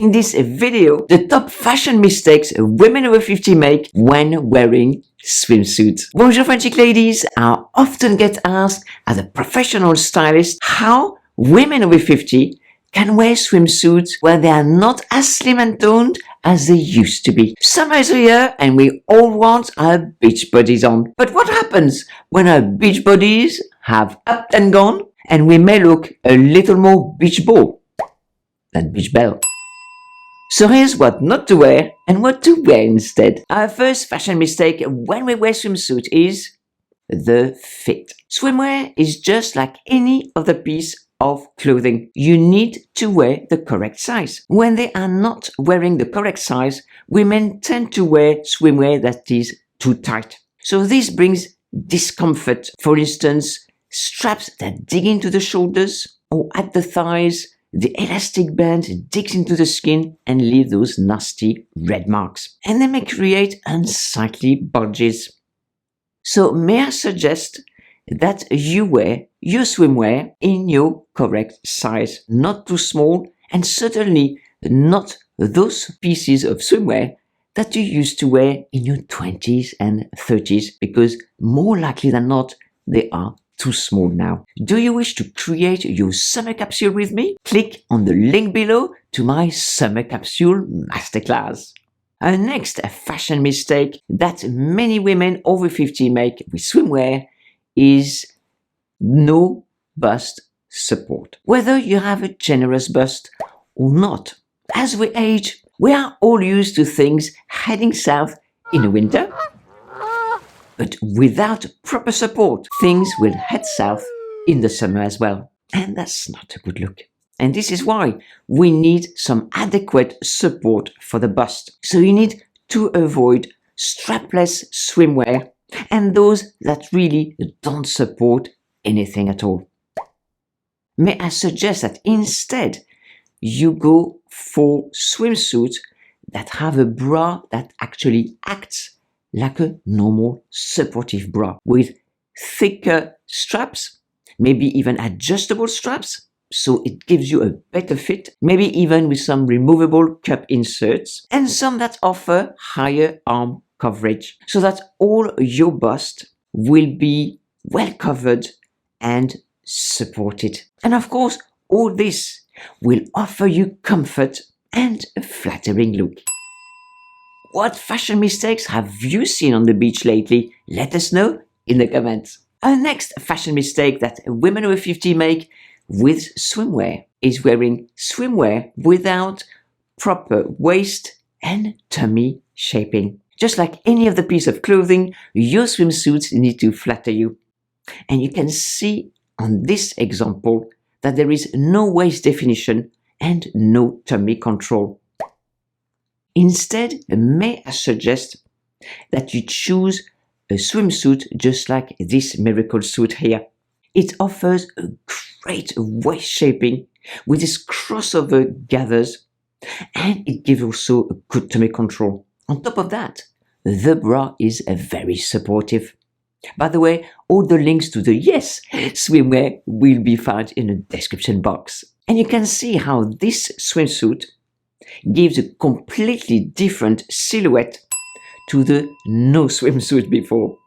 In this video, the top fashion mistakes women over 50 make when wearing swimsuits. Bonjour French chic ladies, I often get asked as a professional stylist how women over 50 can wear swimsuits where they are not as slim and toned as they used to be. Summer is here and we all want our beach bodies on. But what happens when our beach bodies have up and gone and we may look a little more beach ball than beach belle? So here's what not to wear and what to wear instead. Our first fashion mistake when we wear swimsuit is the fit. Swimwear is just like any other piece of clothing. You need to wear the correct size. When they are not wearing the correct size, women tend to wear swimwear that is too tight. So this brings discomfort. For instance, straps that dig into the shoulders or at the thighs. The elastic band digs into the skin and leave those nasty red marks. And they may create unsightly bulges. So may I suggest that you wear your swimwear in your correct size, not too small, and certainly not those pieces of swimwear that you used to wear in your 20s and 30s, because more likely than not, they are too small now. Do you wish to create your summer capsule with me? Click on the link below to my summer capsule masterclass. Our next fashion mistake that many women over 50 make with swimwear is no bust support. Whether you have a generous bust or not, as we age, we are all used to things heading south in the winter. But without proper support, things will head south in the summer as well. And that's not a good look. And this is why we need some adequate support for the bust. So you need to avoid strapless swimwear and those that really don't support anything at all. May I suggest that instead you go for swimsuits that have a bra that actually acts like a normal supportive bra with thicker straps, maybe even adjustable straps, so it gives you a better fit, maybe even with some removable cup inserts, and some that offer higher arm coverage, so that all your bust will be well covered and supported. And of course, all this will offer you comfort and a flattering look. What fashion mistakes have you seen on the beach lately? Let us know in the comments. Our next fashion mistake that women over 50 make with swimwear is wearing swimwear without proper waist and tummy shaping. Just like any other piece of clothing, your swimsuits need to flatter you. And you can see on this example that there is no waist definition and no tummy control. Instead, may I suggest that you choose a swimsuit just like this miracle suit here. It offers a great waist shaping with this crossover gathers, and it gives also a good tummy control. On top of that, the bra is very supportive. By the way, all the links to the Yes swimwear will be found in the description box. And you can see how this swimsuit gives a completely different silhouette to the no swimsuit before.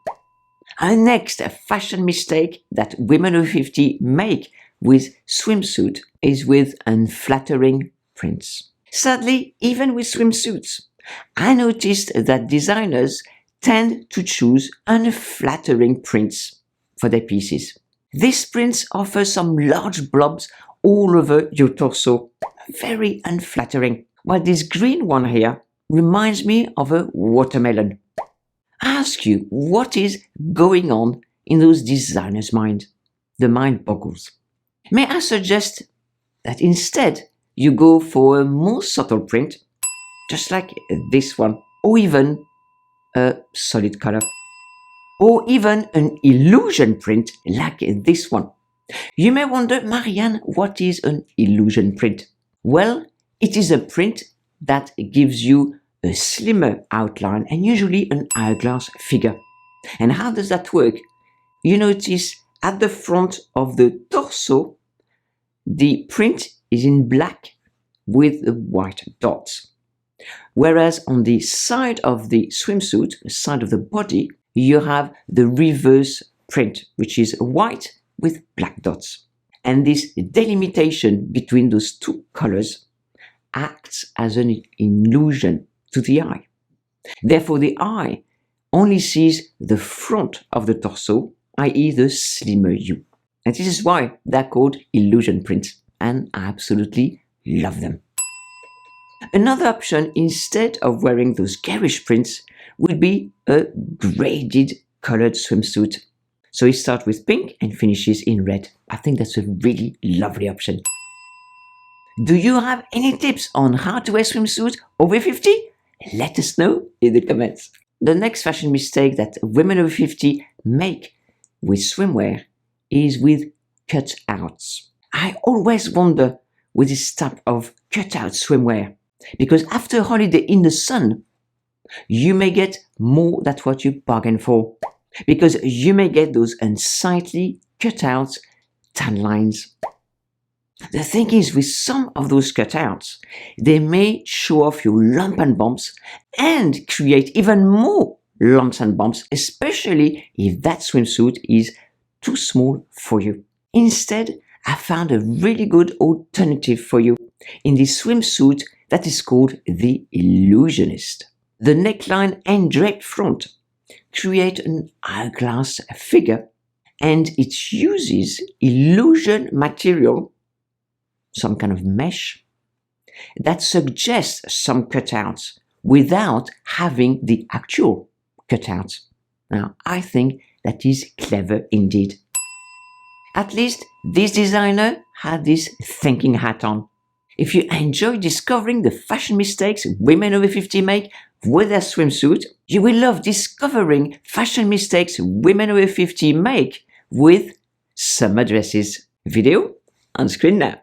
Our next fashion mistake that women over 50 make with swimsuit is with unflattering prints. Sadly, even with swimsuits, I noticed that designers tend to choose unflattering prints for their pieces. These prints offer some large blobs all over your torso, very unflattering. While this green one here reminds me of a watermelon. I ask you, what is going on in those designers' minds? The mind boggles. May I suggest that instead you go for a more subtle print, just like this one, or even a solid color, or even an illusion print like this one. You may wonder, Marianne, what is an illusion print? Well, it is a print that gives you a slimmer outline and usually an hourglass figure. And how does that work? You notice at the front of the torso, the print is in black with the white dots. Whereas on the side of the swimsuit, the side of the body, you have the reverse print, which is white with black dots. And this delimitation between those two colors acts as an illusion to the eye. Therefore, the eye only sees the front of the torso, i.e. the slimmer you. And this is why they're called illusion prints, and I absolutely love them. Another option, instead of wearing those garish prints, would be a graded colored swimsuit. So it starts with pink and finishes in red. I think that's a really lovely option. Do you have any tips on how to wear swimsuit over 50? Let us know in the comments. The next fashion mistake that women over 50 make with swimwear is with cutouts. I always wonder with this type of cutout swimwear, because after a holiday in the sun, you may get more than what you bargained for, because you may get those unsightly cutouts, tan lines. The thing is, with some of those cutouts, they may show off your lump and bumps and create even more lumps and bumps, especially if that swimsuit is too small for you. Instead, I found a really good alternative for you in this swimsuit that is called the Illusionist. The neckline and draped front create an hourglass figure, and it uses illusion material, some kind of mesh, that suggests some cutouts without having the actual cutouts. Now, I think that is clever indeed. At least this designer had this thinking hat on. If you enjoy discovering the fashion mistakes women over 50 make with their swimsuit, you will love discovering fashion mistakes women over 50 make with summer dresses. Video on screen now.